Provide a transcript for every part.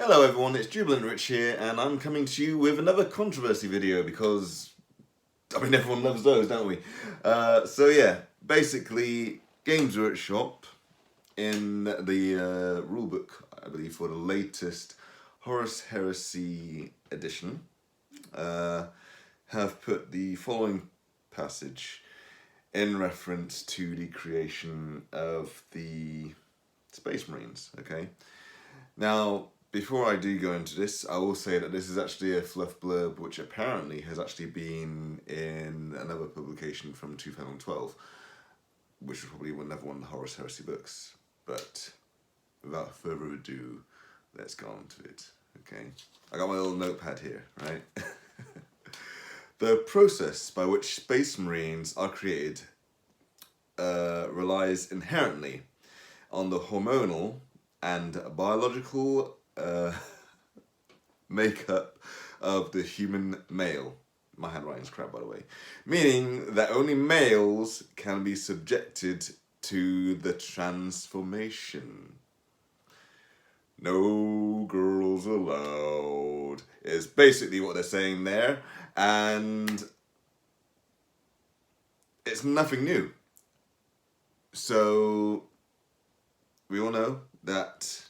Hello everyone, it's Jubilant Rich here, and I'm coming to you with another controversy video because, everyone loves those, don't we? So yeah, basically, Games Workshop, in the rulebook, I believe, for the latest Horus Heresy edition, have put the following passage in reference to the creation of the Space Marines, okay? Now, before I do go into this, I will say that this is actually a fluff blurb which apparently has actually been in another publication from 2012, which was probably another one of the Horus Heresy books. But without further ado, let's go on to it, okay? I got my little notepad here, right? The process by which Space Marines are created relies inherently on the hormonal and biological makeup of the human male. My handwriting's crap, by the way. Meaning that only males can be subjected to the transformation. No girls allowed is basically what they're saying there, and it's nothing new. So we all know that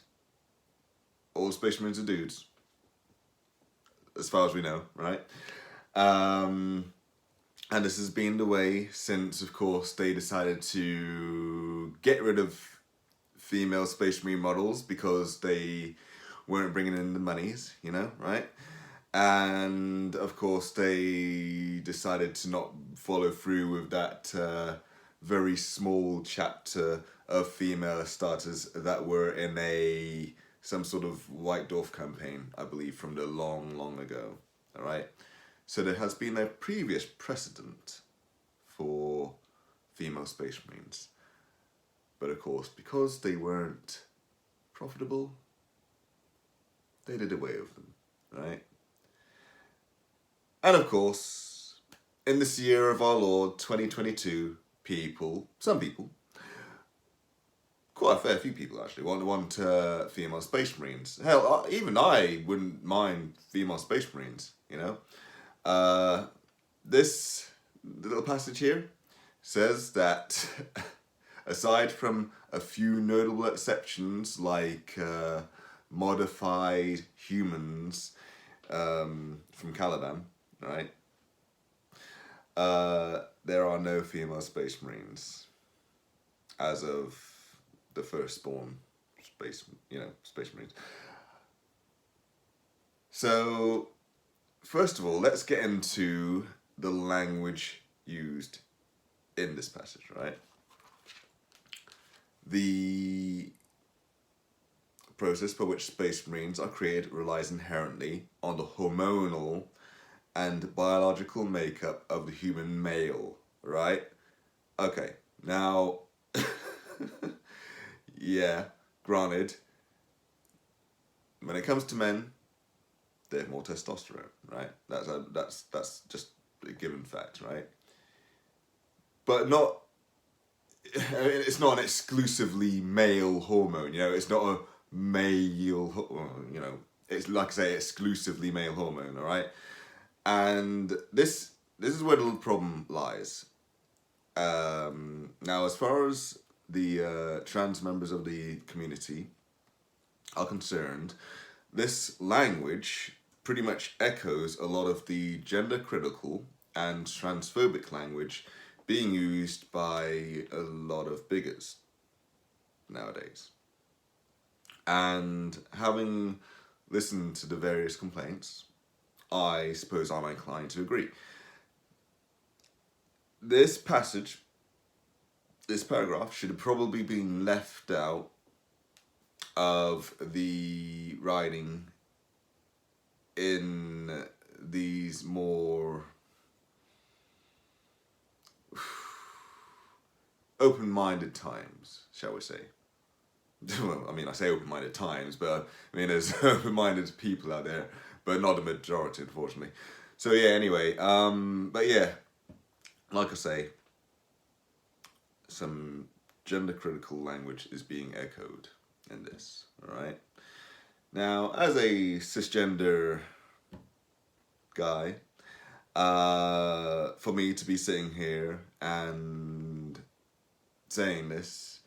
all Space Marines are dudes, as far as we know, right? And this has been the way since, of course, they decided to get rid of female Space Marine models because they weren't bringing in the monies, right? And, of course, they decided to not follow through with that very small chapter of female starters that were in some sort of White Dwarf campaign, I believe, from the long ago, all right? So there has been a previous precedent for female Space Marines. But of course, because they weren't profitable, they did away with them, right? And of course, in this year of our Lord, 2022, some people, quite a fair few people actually, want female Space Marines. Hell, even I wouldn't mind female Space Marines, This little passage here says that aside from a few notable exceptions like modified humans from Caliban, right? There are no female Space Marines as of the firstborn Space Marines. So, first of all, let's get into the language used in this passage, right? The process by which Space Marines are created relies inherently on the hormonal and biological makeup of the human male, right? Okay, now, yeah, granted, when it comes to men, they have more testosterone, right? That's just a given fact, right? But it's not an exclusively male hormone, it's not a male, it's like I say, exclusively male hormone, all right? And this is where the little problem lies. Now, as far as the trans members of the community are concerned, this language pretty much echoes a lot of the gender critical and transphobic language being used by a lot of bigots nowadays. And having listened to the various complaints, I suppose I'm inclined to agree. This paragraph should have probably been left out of the writing in these more open-minded times, shall we say. Well, I say open-minded times, but there's open-minded people out there, but not the majority, unfortunately. So yeah, anyway, but yeah, like I say, some gender-critical language is being echoed in this, alright? Now, as a cisgender guy, for me to be sitting here and saying this,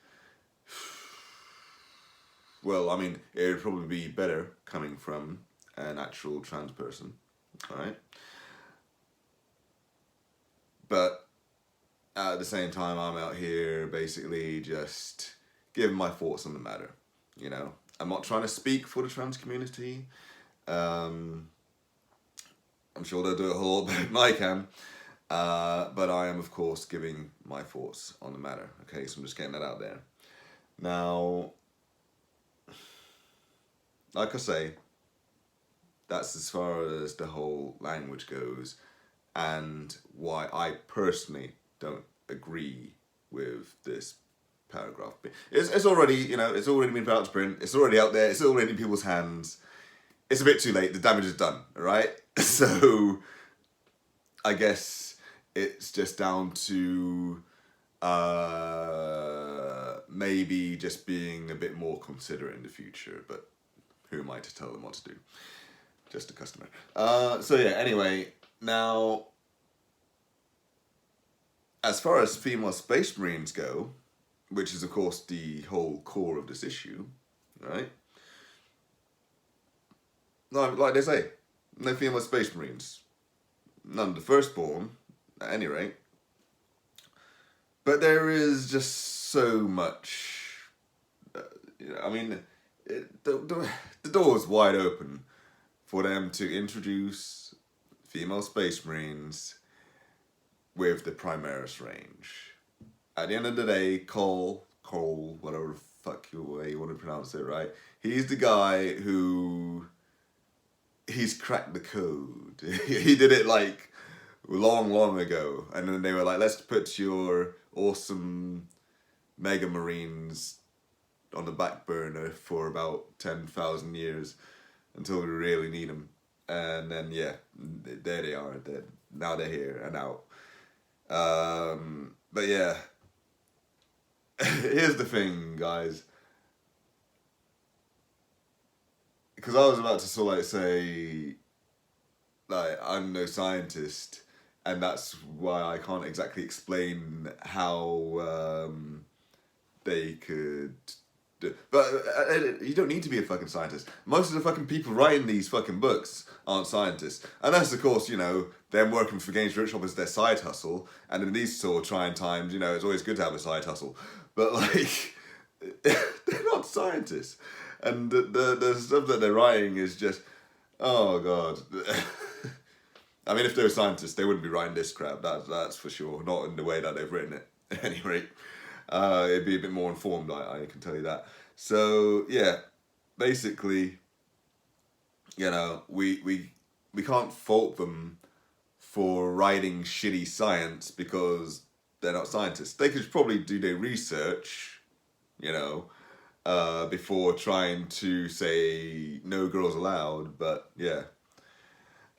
well, I mean, it would probably be better coming from an actual trans person, alright? But at the same time, I'm out here basically just giving my thoughts on the matter, you know? I'm not trying to speak for the trans community. I'm sure they'll do it a whole lot better than I can. But I am, of course, giving my thoughts on the matter. Okay, so I'm just getting that out there. Now, like I say, that's as far as the whole language goes, and why I personally don't agree with this paragraph. It's already, you know, it's already been put out to print. It's already out there. It's already in people's hands. It's a bit too late. The damage is done. All right. So, I guess it's just down to maybe just being a bit more considerate in the future. But who am I to tell them what to do? Just a customer. So yeah. Anyway, now as far as female space marines go, which is of course the whole core of this issue, right? No, like they say, no female space marines. None of the firstborn, at any rate. But there is just so much. You know, I mean, the door's wide open for them to introduce female space marines with the Primaris range. At the end of the day, Cole, whatever the fuck you want to pronounce it, right? He's the guy who, he's cracked the code. He did it like long ago, and then they were like, let's put your awesome Mega Marines on the back burner for about 10,000 years until we really need them. And then, yeah, there they are. Now they're here and out. But yeah, here's the thing, guys. Because I was about to sort of like say, like, I'm no scientist, and that's why I can't exactly explain how they could do. But you don't need to be a fucking scientist. Most of the fucking people writing these fucking books aren't scientists. Unless, of course, you know, them working for Games Workshop is their side hustle. And in these sort of trying times, you know, it's always good to have a side hustle. But, like, they're not scientists. And the stuff that they're writing is just, oh, God. I mean, if they were scientists, they wouldn't be writing this crap, that's for sure. Not in the way that they've written it, at any rate. It'd be a bit more informed, I can tell you that. So, yeah, basically, you know, we can't fault them for writing shitty science because they're not scientists. They could probably do their research, you know, before trying to say no girls allowed, but yeah.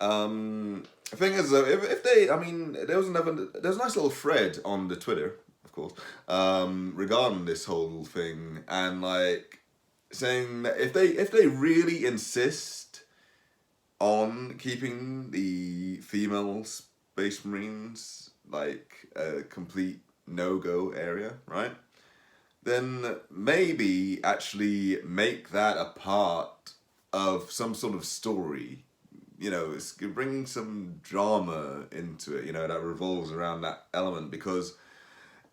The thing is, though, if they, I mean, there was a nice little thread on the Twitter, of course, regarding this whole thing, and like saying that if they really insist on keeping the female space marines like a complete no-go area, right? Then maybe actually make that a part of some sort of story. You know, it's bring some drama into it, you know, that revolves around that element, because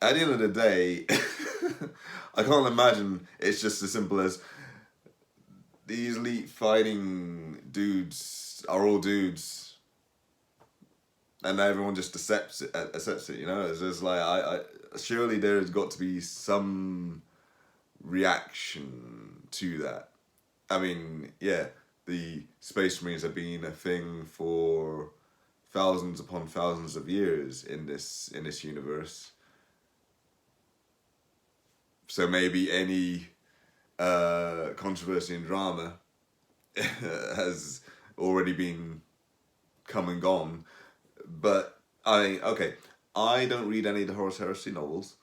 at the end of the day, I can't imagine it's just as simple as these elite fighting dudes are all dudes and everyone just accepts it, you know? It's just like, I surely there's got to be some reaction to that. I mean, yeah, the Space Marines have been a thing for thousands upon thousands of years in this universe. So maybe any controversy and drama has already been come and gone. But I don't read any of the Horus Heresy novels.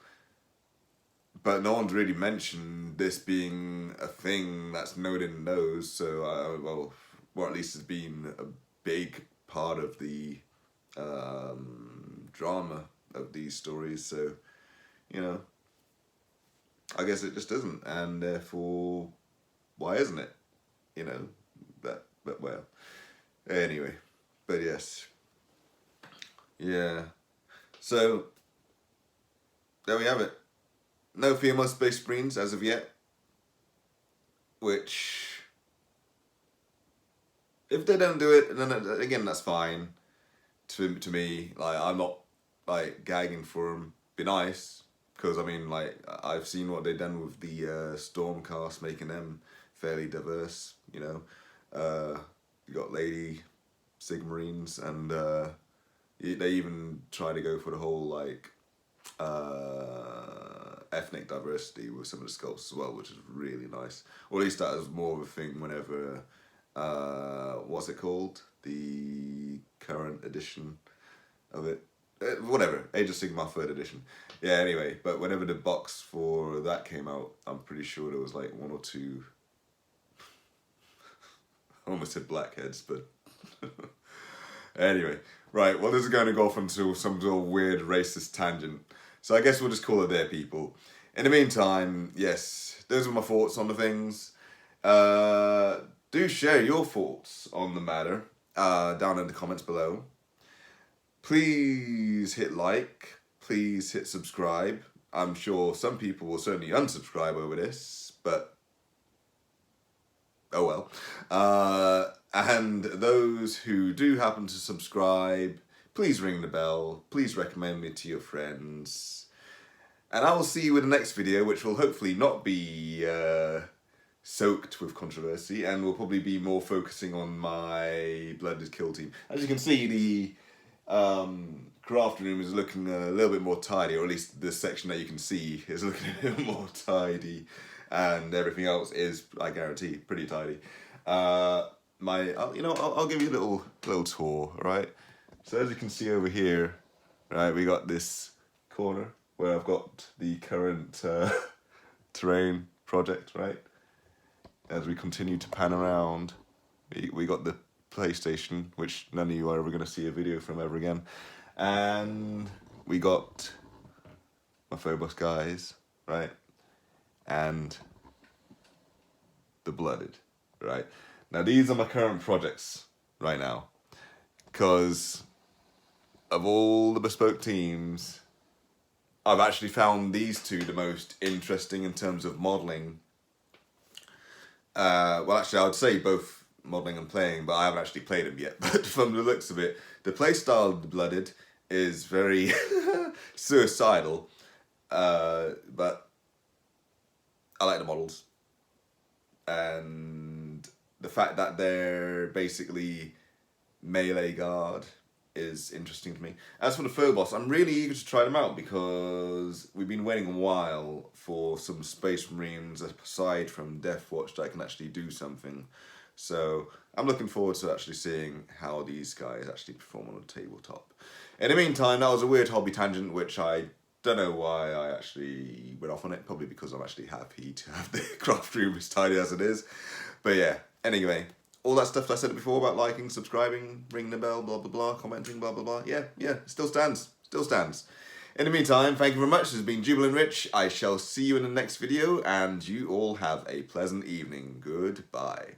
but no one's really mentioned this being a thing that's no one knows. So, well, or at least it's been a big part of the drama of these stories. So, you know, I guess it just isn't, and therefore, why isn't it? You know, but well, anyway, but yes, yeah. So there we have it. No female space marines as of yet. Which, if they don't do it, then again that's fine. To me, like I'm not like gagging for them. Be nice, because I mean like I've seen what they've done with the Stormcast, making them fairly diverse. You know, you got Lady Sigmarines, and they even try to go for the whole like ethnic diversity with some of the sculpts as well, which is really nice. Or at least that is more of a thing whenever what's it called? The current edition of it. Whatever, Age of Sigmar 3rd edition. Yeah, anyway, but whenever the box for that came out, I'm pretty sure there was like one or two, I almost said blackheads, but anyway. Right, well this is going to go off into some sort of weird racist tangent. So I guess we'll just call it there, people. In the meantime, yes, those are my thoughts on the things. Do share your thoughts on the matter down in the comments below. Please hit like. Please hit subscribe. I'm sure some people will certainly unsubscribe over this, but oh well. And those who do happen to subscribe, please ring the bell. Please recommend me to your friends. And I will see you in the next video, which will hopefully not be soaked with controversy, and will probably be more focusing on my Blooded Kill team. As you can see, the crafting room is looking a little bit more tidy, or at least the section that you can see is looking a little more tidy, and everything else is, I guarantee, pretty tidy. I'll give you a little tour, right? So as you can see over here, right, we got this corner where I've got the current terrain project, right? As we continue to pan around, we got the PlayStation, which none of you are ever going to see a video from ever again. And we got my Phobos guys, right? And the Blooded, right? Now these are my current projects right now. Because of all the bespoke teams, I've actually found these two the most interesting in terms of modelling. Well, actually, I would say both modelling and playing, but I haven't actually played them yet. But from the looks of it, the playstyle of the Blooded is very suicidal, but I like the models. And the fact that they're basically melee guard is interesting to me. As for the Phobos, I'm really eager to try them out because we've been waiting a while for some Space Marines aside from Death Watch that can actually do something. So I'm looking forward to actually seeing how these guys actually perform on the tabletop. In the meantime, that was a weird hobby tangent, which I don't know why I actually went off on it. Probably because I'm actually happy to have the craft room as tidy as it is. But yeah, anyway. All that stuff that I said before about liking, subscribing, ringing the bell, blah, blah, blah, commenting, blah, blah, blah. Yeah, still stands. Still stands. In the meantime, thank you very much. This has been Jubilant Rich. I shall see you in the next video, and you all have a pleasant evening. Goodbye.